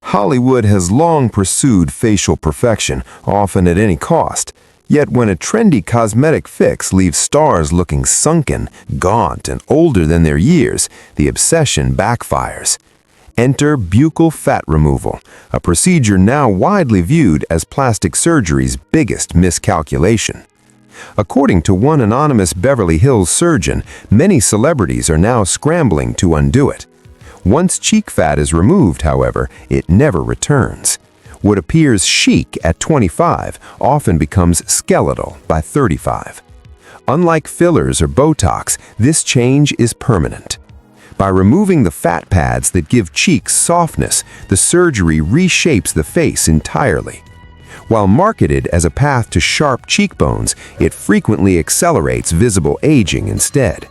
Hollywood has long pursued facial perfection, often at any cost. Yet when a trendy cosmetic fix leaves stars looking sunken, gaunt, and older than their years, the obsession backfires. Enter buccal fat removal, a procedure now widely viewed as plastic surgery's biggest miscalculation. According to one anonymous Beverly Hills surgeon, many celebrities are now scrambling to undo it. Once cheek fat is removed, however, it never returns. What appears chic at 25 often becomes skeletal by 35. Unlike fillers or Botox, this change is permanent. By removing the fat pads that give cheeks softness, the surgery reshapes the face entirely. While marketed as a path to sharp cheekbones, it frequently accelerates visible aging instead.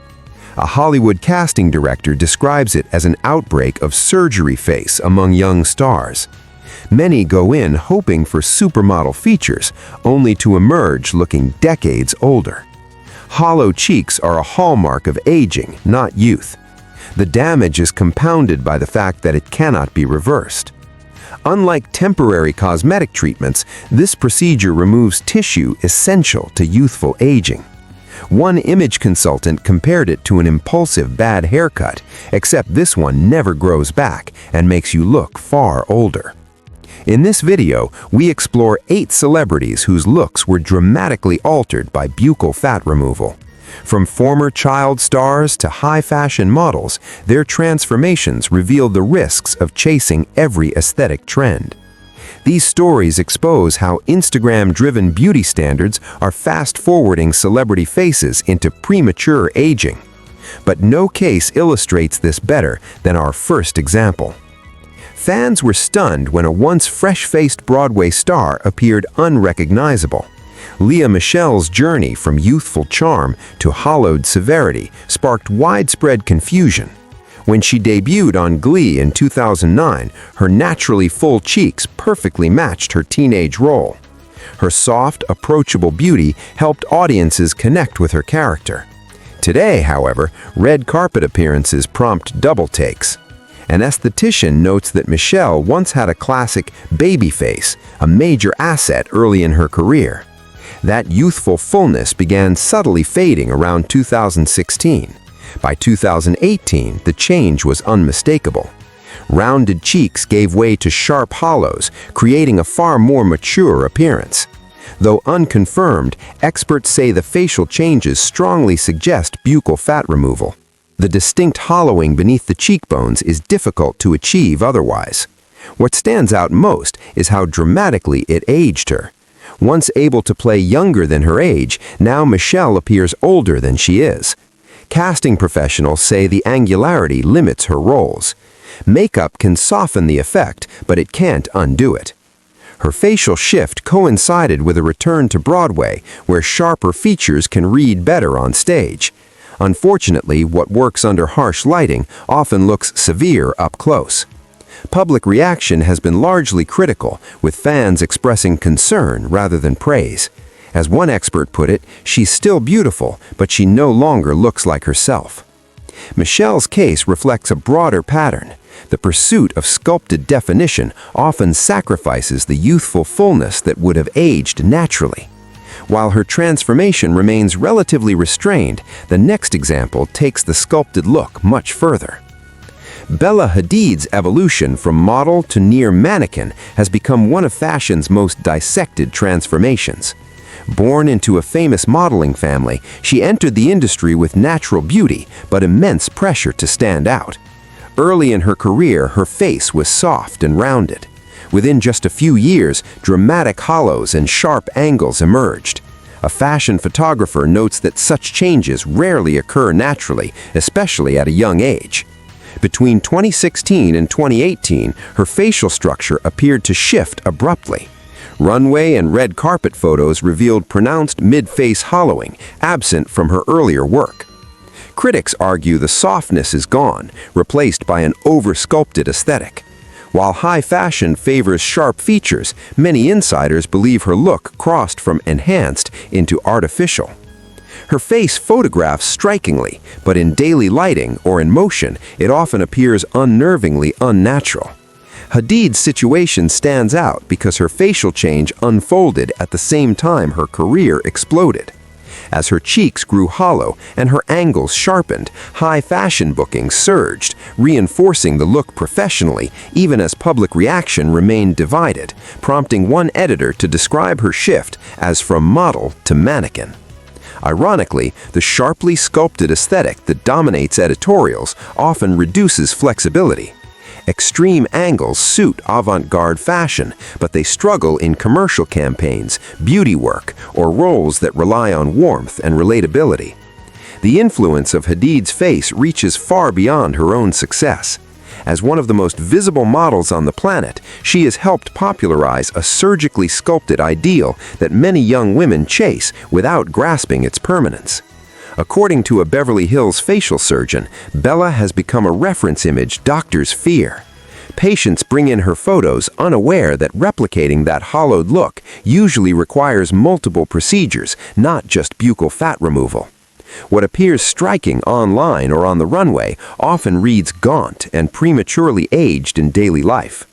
A Hollywood casting director describes it as an outbreak of surgery face among young stars. Many go in hoping for supermodel features, only to emerge looking decades older. Hollow cheeks are a hallmark of aging, not youth. The damage is compounded by the fact that it cannot be reversed. Unlike temporary cosmetic treatments, this procedure removes tissue essential to youthful aging. One image consultant compared it to an impulsive bad haircut, except this one never grows back and makes you look far older. In this video, we explore 8 celebrities whose looks were dramatically altered by buccal fat removal. From former child stars to high-fashion models, their transformations reveal the risks of chasing every aesthetic trend. These stories expose how Instagram-driven beauty standards are fast-forwarding celebrity faces into premature aging. But no case illustrates this better than our first example. Fans were stunned when a once fresh-faced Broadway star appeared unrecognizable. Lea Michele's journey from youthful charm to hollowed severity sparked widespread confusion. When she debuted on Glee in 2009, her naturally full cheeks perfectly matched her teenage role. Her soft, approachable beauty helped audiences connect with her character. Today, however, red carpet appearances prompt double takes. An esthetician notes that Michele once had a classic baby face, a major asset early in her career. That youthful fullness began subtly fading around 2016. By 2018, the change was unmistakable. Rounded cheeks gave way to sharp hollows, creating a far more mature appearance. Though unconfirmed, experts say the facial changes strongly suggest buccal fat removal. The distinct hollowing beneath the cheekbones is difficult to achieve otherwise. What stands out most is how dramatically it aged her. Once able to play younger than her age, now Michele appears older than she is. Casting professionals say the angularity limits her roles. Makeup can soften the effect, but it can't undo it. Her facial shift coincided with a return to Broadway, where sharper features can read better on stage. Unfortunately, what works under harsh lighting often looks severe up close. Public reaction has been largely critical, with fans expressing concern rather than praise. As one expert put it, she's still beautiful, but she no longer looks like herself. Michele's case reflects a broader pattern. The pursuit of sculpted definition often sacrifices the youthful fullness that would have aged naturally. While her transformation remains relatively restrained, the next example takes the sculpted look much further. Bella Hadid's evolution from model to near mannequin has become one of fashion's most dissected transformations. Born into a famous modeling family, she entered the industry with natural beauty but immense pressure to stand out. Early in her career, her face was soft and rounded. Within just a few years, dramatic hollows and sharp angles emerged. A fashion photographer notes that such changes rarely occur naturally, especially at a young age. Between 2016 and 2018, her facial structure appeared to shift abruptly. Runway and red carpet photos revealed pronounced mid-face hollowing, absent from her earlier work. Critics argue the softness is gone, replaced by an over-sculpted aesthetic. While high fashion favors sharp features, many insiders believe her look crossed from enhanced into artificial. Her face photographs strikingly, but in daily lighting or in motion, it often appears unnervingly unnatural. Hadid's situation stands out because her facial change unfolded at the same time her career exploded. As her cheeks grew hollow and her angles sharpened, high fashion bookings surged, reinforcing the look professionally, even as public reaction remained divided, prompting one editor to describe her shift as from model to mannequin. Ironically, the sharply sculpted aesthetic that dominates editorials often reduces flexibility. Extreme angles suit avant-garde fashion, but they struggle in commercial campaigns, beauty work, or roles that rely on warmth and relatability. The influence of Hadid's face reaches far beyond her own success. As one of the most visible models on the planet, she has helped popularize a surgically sculpted ideal that many young women chase without grasping its permanence. According to a Beverly Hills facial surgeon, Bella has become a reference image doctors fear. Patients bring in her photos unaware that replicating that hollowed look usually requires multiple procedures, not just buccal fat removal. What appears striking online or on the runway often reads gaunt and prematurely aged in daily life.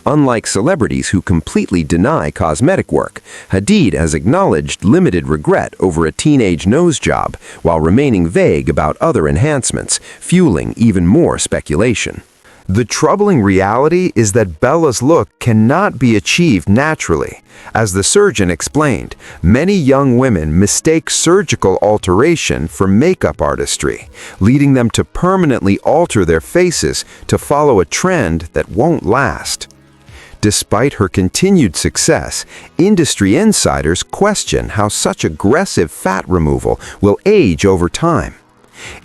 Unlike celebrities who completely deny cosmetic work, Hadid has acknowledged limited regret over a teenage nose job while remaining vague about other enhancements, fueling even more speculation. The troubling reality is that Bella's look cannot be achieved naturally. As the surgeon explained, many young women mistake surgical alteration for makeup artistry, leading them to permanently alter their faces to follow a trend that won't last. Despite her continued success, industry insiders question how such aggressive fat removal will age over time.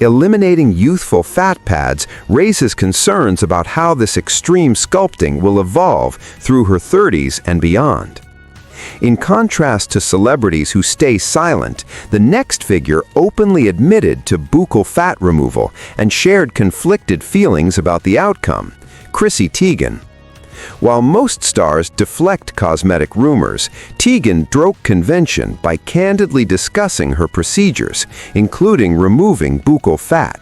Eliminating youthful fat pads raises concerns about how this extreme sculpting will evolve through her 30s and beyond. In contrast to celebrities who stay silent, the next figure openly admitted to buccal fat removal and shared conflicted feelings about the outcome: Chrissy Teigen. While most stars deflect cosmetic rumors, Teigen broke convention by candidly discussing her procedures, including removing buccal fat.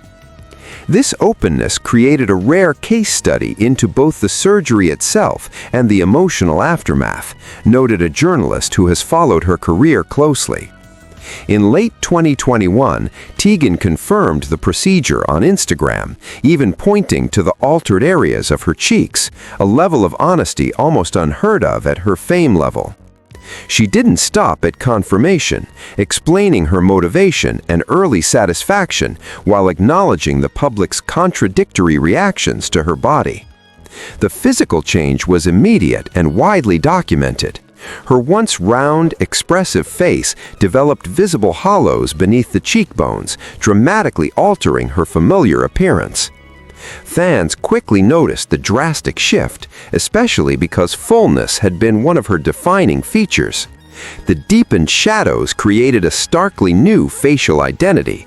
This openness created a rare case study into both the surgery itself and the emotional aftermath, noted a journalist who has followed her career closely. In late 2021, Teigen confirmed the procedure on Instagram, even pointing to the altered areas of her cheeks, a level of honesty almost unheard of at her fame level. She didn't stop at confirmation, explaining her motivation and early satisfaction while acknowledging the public's contradictory reactions to her body. The physical change was immediate and widely documented. Her once round, expressive face developed visible hollows beneath the cheekbones, dramatically altering her familiar appearance. Fans quickly noticed the drastic shift, especially because fullness had been one of her defining features. The deepened shadows created a starkly new facial identity.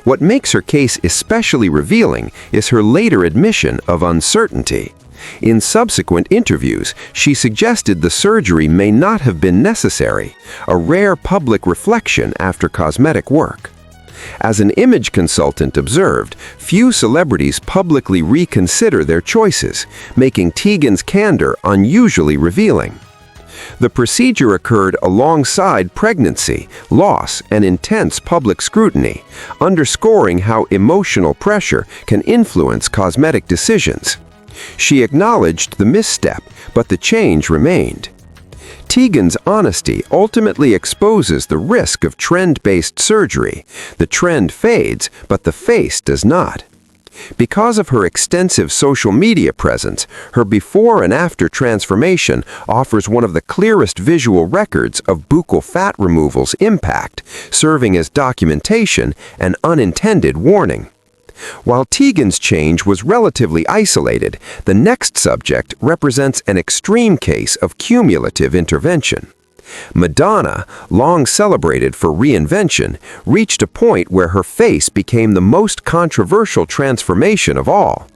What makes her case especially revealing is her later admission of uncertainty. In subsequent interviews, she suggested the surgery may not have been necessary, a rare public reflection after cosmetic work. As an image consultant observed, few celebrities publicly reconsider their choices, making Teigen's candor unusually revealing. The procedure occurred alongside pregnancy, loss, and intense public scrutiny, underscoring how emotional pressure can influence cosmetic decisions. She acknowledged the misstep, but the change remained. Teigen's honesty ultimately exposes the risk of trend-based surgery. The trend fades, but the face does not. Because of her extensive social media presence, her before and after transformation offers one of the clearest visual records of buccal fat removal's impact, serving as documentation and unintended warning. While Teigen's change was relatively isolated, the next subject represents an extreme case of cumulative intervention. Madonna, long celebrated for reinvention, reached a point where her face became the most controversial transformation of all.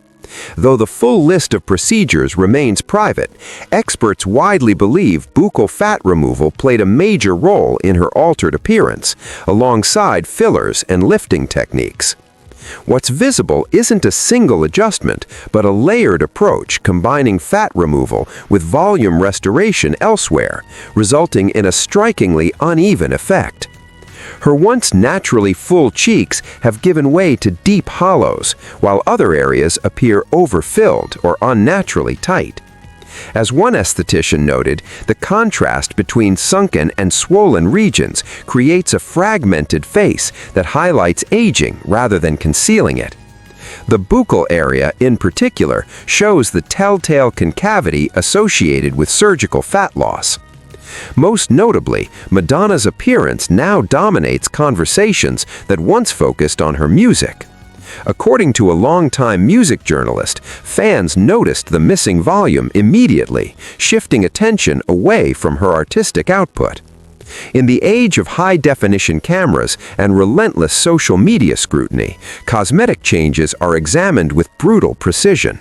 Though the full list of procedures remains private, experts widely believe buccal fat removal played a major role in her altered appearance, alongside fillers and lifting techniques. What's visible isn't a single adjustment, but a layered approach combining fat removal with volume restoration elsewhere, resulting in a strikingly uneven effect. Her once naturally full cheeks have given way to deep hollows, while other areas appear overfilled or unnaturally tight. As one esthetician noted, the contrast between sunken and swollen regions creates a fragmented face that highlights aging rather than concealing it. The buccal area, in particular, shows the telltale concavity associated with surgical fat loss. Most notably, Madonna's appearance now dominates conversations that once focused on her music. According to a longtime music journalist, fans noticed the missing volume immediately, shifting attention away from her artistic output. In the age of high-definition cameras and relentless social media scrutiny, cosmetic changes are examined with brutal precision.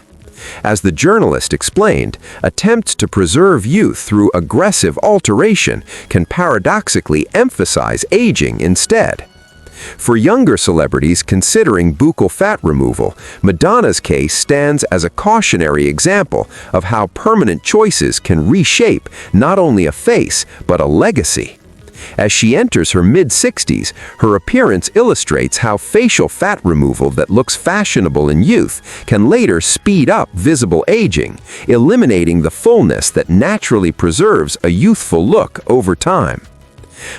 As the journalist explained, attempts to preserve youth through aggressive alteration can paradoxically emphasize aging instead. For younger celebrities considering buccal fat removal, Madonna's case stands as a cautionary example of how permanent choices can reshape not only a face, but a legacy. As she enters her mid-60s, her appearance illustrates how facial fat removal that looks fashionable in youth can later speed up visible aging, eliminating the fullness that naturally preserves a youthful look over time.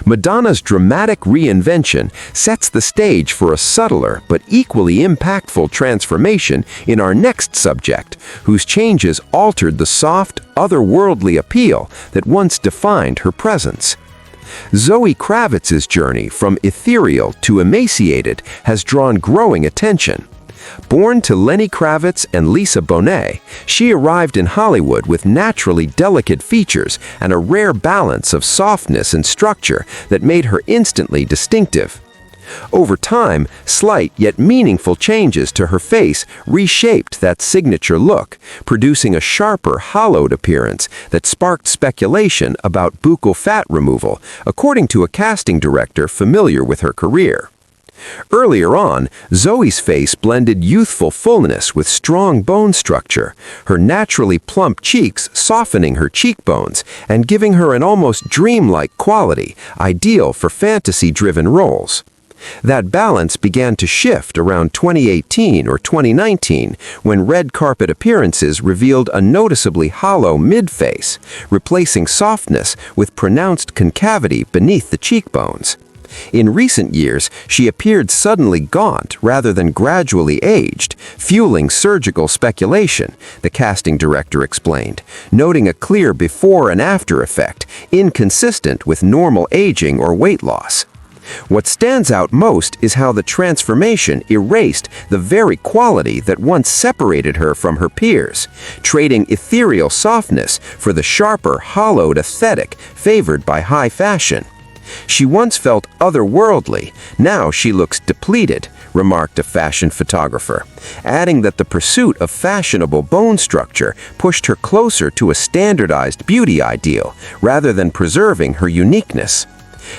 Madonna's dramatic reinvention sets the stage for a subtler but equally impactful transformation in our next subject, whose changes altered the soft, otherworldly appeal that once defined her presence. Zoe Kravitz's journey from ethereal to emaciated has drawn growing attention. Born to Lenny Kravitz and Lisa Bonet, she arrived in Hollywood with naturally delicate features and a rare balance of softness and structure that made her instantly distinctive. Over time, slight yet meaningful changes to her face reshaped that signature look, producing a sharper, hollowed appearance that sparked speculation about buccal fat removal, according to a casting director familiar with her career. Earlier on, Zoe's face blended youthful fullness with strong bone structure, her naturally plump cheeks softening her cheekbones and giving her an almost dreamlike quality, ideal for fantasy-driven roles. That balance began to shift around 2018 or 2019 when red carpet appearances revealed a noticeably hollow mid-face, replacing softness with pronounced concavity beneath the cheekbones. In recent years, she appeared suddenly gaunt rather than gradually aged, fueling surgical speculation, the casting director explained, noting a clear before and after effect, inconsistent with normal aging or weight loss. What stands out most is how the transformation erased the very quality that once separated her from her peers, trading ethereal softness for the sharper, hollowed aesthetic favored by high fashion. She once felt otherworldly, now she looks depleted, remarked a fashion photographer, adding that the pursuit of fashionable bone structure pushed her closer to a standardized beauty ideal rather than preserving her uniqueness.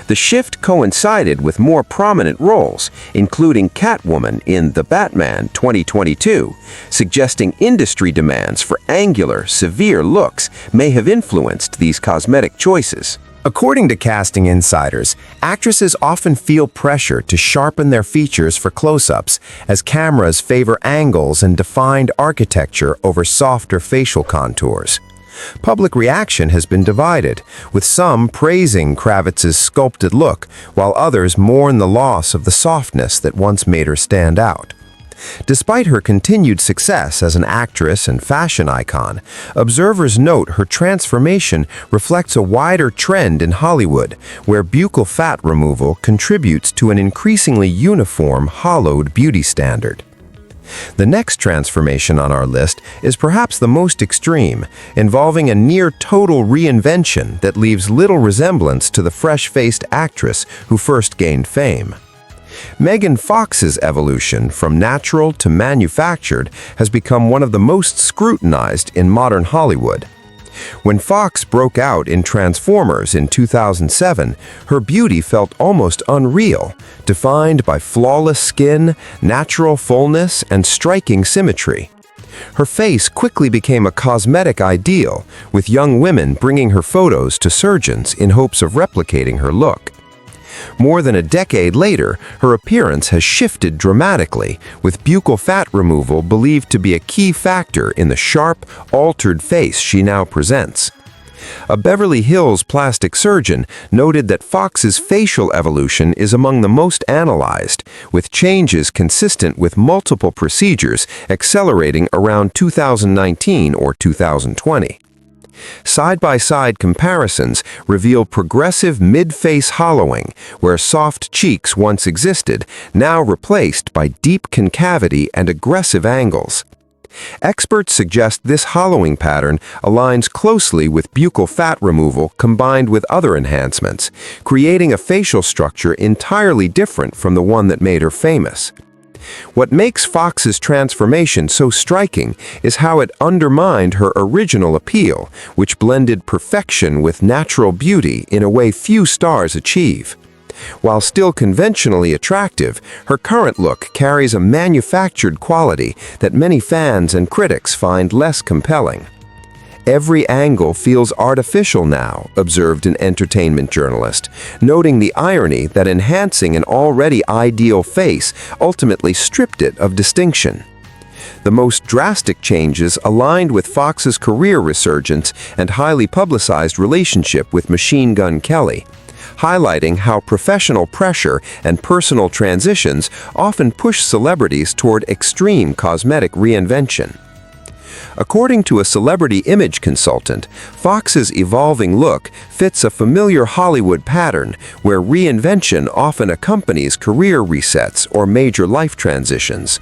The shift coincided with more prominent roles, including Catwoman in The Batman 2022, suggesting industry demands for angular, severe looks may have influenced these cosmetic choices. According to casting insiders, actresses often feel pressure to sharpen their features for close-ups as cameras favor angles and defined architecture over softer facial contours. Public reaction has been divided, with some praising Kravitz's sculpted look, while others mourn the loss of the softness that once made her stand out. Despite her continued success as an actress and fashion icon, observers note her transformation reflects a wider trend in Hollywood, where buccal fat removal contributes to an increasingly uniform, hollowed beauty standard. The next transformation on our list is perhaps the most extreme, involving a near-total reinvention that leaves little resemblance to the fresh-faced actress who first gained fame. Megan Fox's evolution from natural to manufactured has become one of the most scrutinized in modern Hollywood. When Fox broke out in Transformers in 2007, her beauty felt almost unreal, defined by flawless skin, natural fullness, and striking symmetry. Her face quickly became a cosmetic ideal, with young women bringing her photos to surgeons in hopes of replicating her look. More than a decade later, her appearance has shifted dramatically, with buccal fat removal believed to be a key factor in the sharp, altered face she now presents. A Beverly Hills plastic surgeon noted that Fox's facial evolution is among the most analyzed, with changes consistent with multiple procedures accelerating around 2019 or 2020. Side-by-side comparisons reveal progressive mid-face hollowing, where soft cheeks once existed, now replaced by deep concavity and aggressive angles. Experts suggest this hollowing pattern aligns closely with buccal fat removal combined with other enhancements, creating a facial structure entirely different from the one that made her famous. What makes Fox's transformation so striking is how it undermined her original appeal, which blended perfection with natural beauty in a way few stars achieve. While still conventionally attractive, her current look carries a manufactured quality that many fans and critics find less compelling. "Every angle feels artificial now," observed an entertainment journalist, noting the irony that enhancing an already ideal face ultimately stripped it of distinction. The most drastic changes aligned with Fox's career resurgence and highly publicized relationship with Machine Gun Kelly, highlighting how professional pressure and personal transitions often push celebrities toward extreme cosmetic reinvention. According to a celebrity image consultant, Fox's evolving look fits a familiar Hollywood pattern where reinvention often accompanies career resets or major life transitions.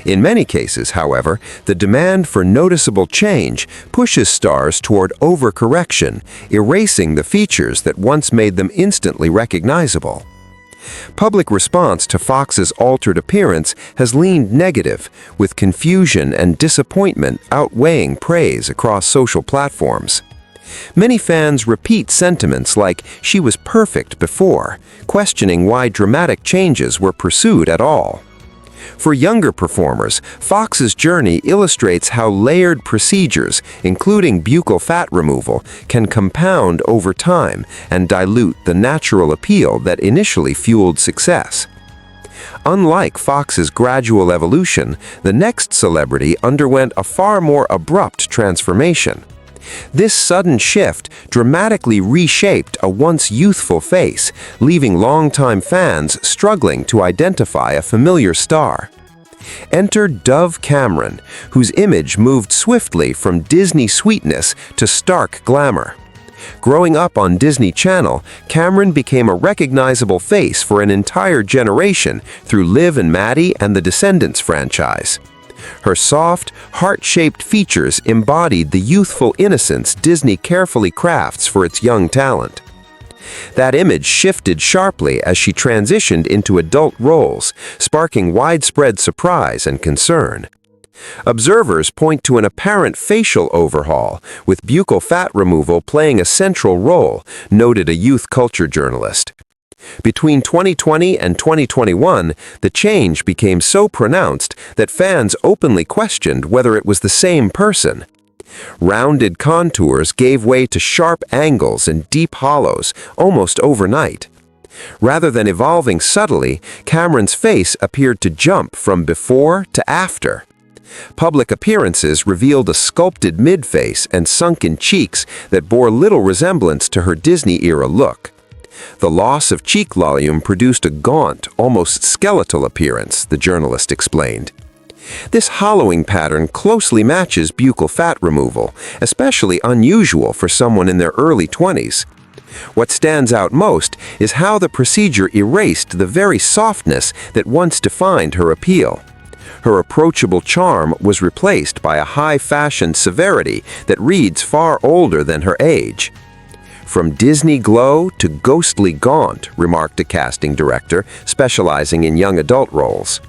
In many cases, however, the demand for noticeable change pushes stars toward overcorrection, erasing the features that once made them instantly recognizable. Public response to Fox's altered appearance has leaned negative, with confusion and disappointment outweighing praise across social platforms. Many fans repeat sentiments like "she was perfect before," questioning why dramatic changes were pursued at all. For younger performers, Fox's journey illustrates how layered procedures, including buccal fat removal, can compound over time and dilute the natural appeal that initially fueled success. Unlike Fox's gradual evolution, the next celebrity underwent a far more abrupt transformation. This sudden shift dramatically reshaped a once youthful face, leaving longtime fans struggling to identify a familiar star. Enter Dove Cameron, whose image moved swiftly from Disney sweetness to stark glamour. Growing up on Disney Channel, Cameron became a recognizable face for an entire generation through Liv and Maddie and the Descendants franchise. Her soft, heart-shaped features embodied the youthful innocence Disney carefully crafts for its young talent. That image shifted sharply as she transitioned into adult roles, sparking widespread surprise and concern. Observers point to an apparent facial overhaul, with buccal fat removal playing a central role, noted a youth culture journalist. Between 2020 and 2021, the change became so pronounced that fans openly questioned whether it was the same person. Rounded contours gave way to sharp angles and deep hollows almost overnight. Rather than evolving subtly, Cameron's face appeared to jump from before to after. Public appearances revealed a sculpted mid-face and sunken cheeks that bore little resemblance to her Disney-era look. The loss of cheek volume produced a gaunt, almost skeletal appearance, the journalist explained. This hollowing pattern closely matches buccal fat removal, especially unusual for someone in their early 20s. What stands out most is how the procedure erased the very softness that once defined her appeal. Her approachable charm was replaced by a high-fashion severity that reads far older than her age. "From Disney glow to ghostly gaunt," remarked a casting director specializing in young adult roles.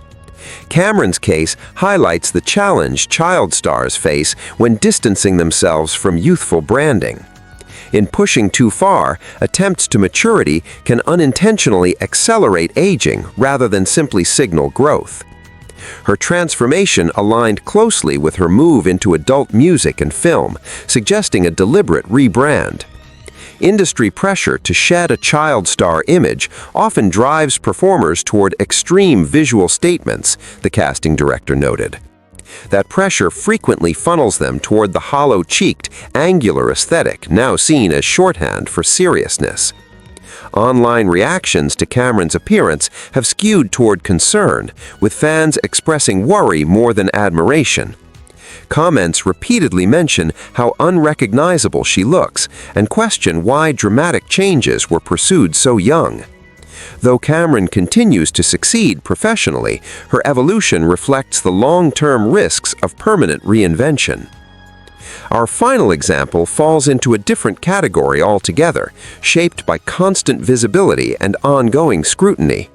Cameron's case highlights the challenge child stars face when distancing themselves from youthful branding. In pushing too far, attempts to maturity can unintentionally accelerate aging rather than simply signal growth. Her transformation aligned closely with her move into adult music and film, suggesting a deliberate rebrand. Industry pressure to shed a child star image often drives performers toward extreme visual statements, the casting director noted. That pressure frequently funnels them toward the hollow-cheeked, angular aesthetic now seen as shorthand for seriousness. Online reactions to Cameron's appearance have skewed toward concern, with fans expressing worry more than admiration. Comments repeatedly mention how unrecognizable she looks and question why dramatic changes were pursued so young. Though Cameron continues to succeed professionally, her evolution reflects the long-term risks of permanent reinvention. Our final example falls into a different category altogether, shaped by constant visibility and ongoing scrutiny.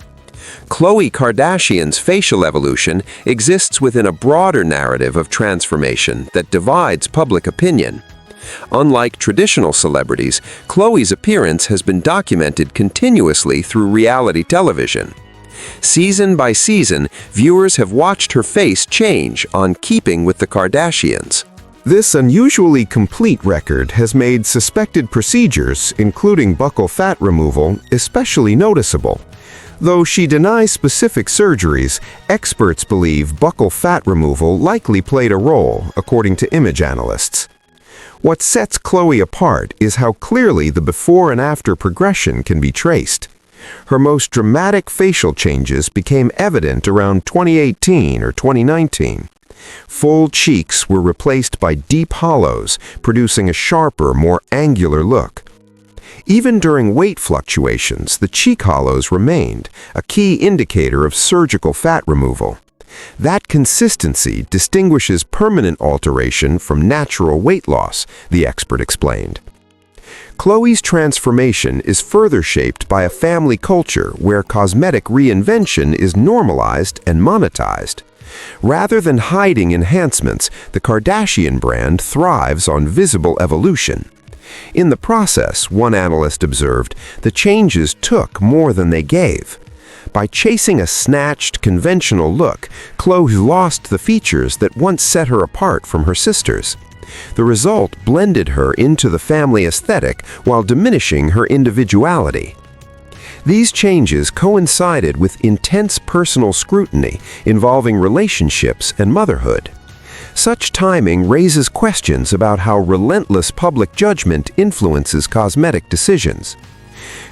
Khloe Kardashian's facial evolution exists within a broader narrative of transformation that divides public opinion. Unlike traditional celebrities, Khloe's appearance has been documented continuously through reality television. Season by season, viewers have watched her face change on Keeping with the Kardashians. This unusually complete record has made suspected procedures, including buccal fat removal, especially noticeable. Though she denies specific surgeries, experts believe buccal fat removal likely played a role, according to image analysts. What sets Khloe apart is how clearly the before and after progression can be traced. Her most dramatic facial changes became evident around 2018 or 2019. Full cheeks were replaced by deep hollows, producing a sharper, more angular look. Even during weight fluctuations, the cheek hollows remained, a key indicator of surgical fat removal. That consistency distinguishes permanent alteration from natural weight loss, the expert explained. Khloe's transformation is further shaped by a family culture where cosmetic reinvention is normalized and monetized. Rather than hiding enhancements, the Kardashian brand thrives on visible evolution. In the process, one analyst observed, the changes took more than they gave. By chasing a snatched, conventional look, Khloe lost the features that once set her apart from her sisters. The result blended her into the family aesthetic while diminishing her individuality. These changes coincided with intense personal scrutiny involving relationships and motherhood. Such timing raises questions about how relentless public judgment influences cosmetic decisions.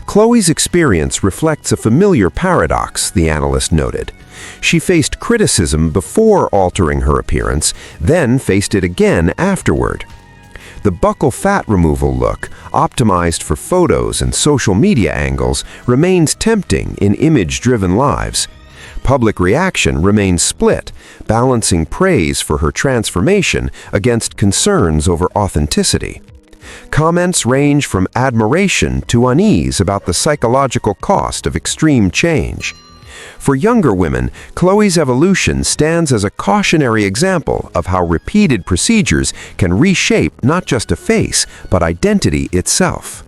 Khloe's experience reflects a familiar paradox, the analyst noted. She faced criticism before altering her appearance, then faced it again afterward. The buccal fat removal look, optimized for photos and social media angles, remains tempting in image-driven lives. Public reaction remains split, balancing praise for her transformation against concerns over authenticity. Comments range from admiration to unease about the psychological cost of extreme change. For younger women, Khloe's evolution stands as a cautionary example of how repeated procedures can reshape not just a face, but identity itself.